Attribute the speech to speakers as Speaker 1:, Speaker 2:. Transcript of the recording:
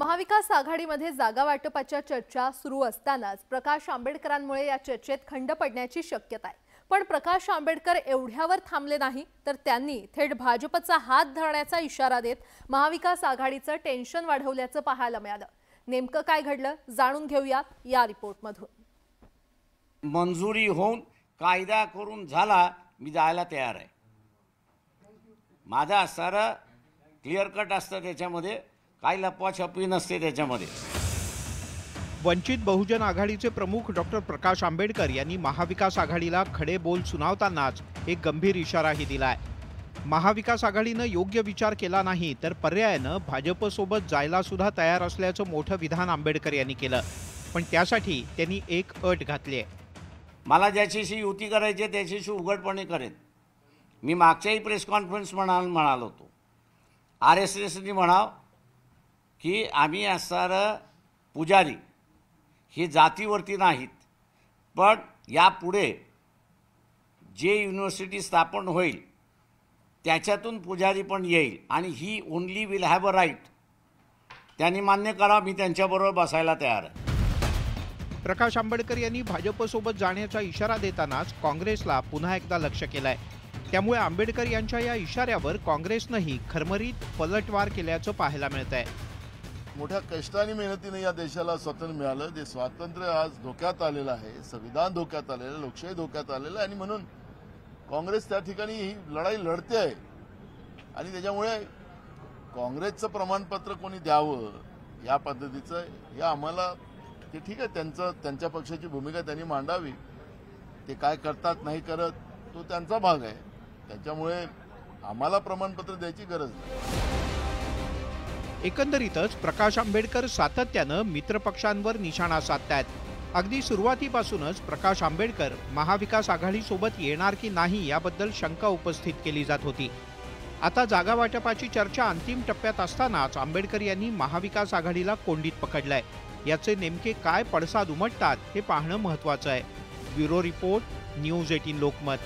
Speaker 1: महाविकास आघाडीमध्ये जागा वाटपाच्या चर्चा सुरू असतानाच प्रकाश आंबेडकरांमुळे या चर्चेत खंड पडण्याची शक्यता आहे। पण प्रकाश आंबेडकर एवढ्यावर थांबले नाही, तर त्यांनी थेट भाजपचा हात धरण्याचा इशारा देत महाविकास आघाडीचं टेन्शन वाढवल्याचं पाहायला मिळालं। नेमकं काय घडलं जाणून घेऊयात या रिपोर्टमधून।
Speaker 2: मंजुरी होऊन कायदा करून झाला, मी जायला तयार आहे। माझा असणारा क्लिअर कट असतं, त्याच्यामध्ये काही लपवाछपवी नसते त्याच्यामध्ये।
Speaker 3: वंचित बहुजन आघाडीचे प्रमुख डॉक्टर प्रकाश आंबेडकर यांनी महाविकास आघाडीला खडे बोल सुनावतानाच एक गंभीर इशाराही दिलाय। महाविकास आघाडीनं योग्य विचार केला नाही तर पर्यायानं भाजपसोबत जायला सुद्धा तयार असल्याचं मोठं विधान आंबेडकर यांनी केलं। पण त्यासाठी त्यांनी एक अट घातली आहे।
Speaker 2: मला ज्याच्याशी युती करायची त्याच्याशी उघडपणे करेन। मी मागच्याही प्रेस कॉन्फरन्स म्हणालो होतो, RSSनी म्हणाव की आम्ही असणारं पुजारी हे जातीवरती नाहीत, पण यापुढे जे युनिव्हर्सिटी स्थापन होईल त्याच्यातून पुजारी पण येईल आणि he only will have a right. त्यांनी मान्य करा, मी त्यांच्याबरोबर बसायला तयार आहे।
Speaker 3: प्रकाश आंबेडकर यांनी भाजपसोबत जाण्याचा इशारा देतानाच काँग्रेसला पुन्हा एकदा लक्ष केलंय। त्यामुळे आंबेडकर यांच्या या इशाऱ्यावर काँग्रेसनंही खरमरीत पलटवार केल्याचं पाहायला मिळतंय।
Speaker 4: मोठ्या कष्टाने मेहनतीने या देशाला स्वातंत्र्य मिळालं। ते स्वातंत्र्य आज धोक्यात आलेलं आहे, संविधान धोक्यात आलेलं आहे, लोकशाही धोक्यात आलेलं आहे आणि म्हणून काँग्रेस त्या ठिकाणी ही लढाई लढते आहे। आणि त्याच्यामुळे काँग्रेसचं प्रमाणपत्र कोणी द्यावं या पद्धतीचं हे आम्हाला ते ठीक आहे, त्यांच्या पक्षाची भूमिका त्यांनी मांडावी। ते काय करतात नाही करत तो त्यांचा भाग आहे, त्याच्यामुळे आम्हाला प्रमाणपत्र द्यायची गरज नाही।
Speaker 3: एकंदरीतच प्रकाश आंबेडकर सातत्यानं मित्रपक्षांवर निशाणा साधतायत। अगदी सुरुवातीपासूनच प्रकाश आंबेडकर महाविकास आघाडीसोबत येणार की नाही याबद्दल शंका उपस्थित केली जात होती। आता जागा वाटपाची चर्चा अंतिम टप्प्यात असतानाच आंबेडकर यांनी महाविकास आघाडीला कोंडीत पकडलंय। याचे नेमके काय पडसाद उमटतात हे पाहणं महत्त्वाचं आहे। Bureau report, news 18 Lokmat.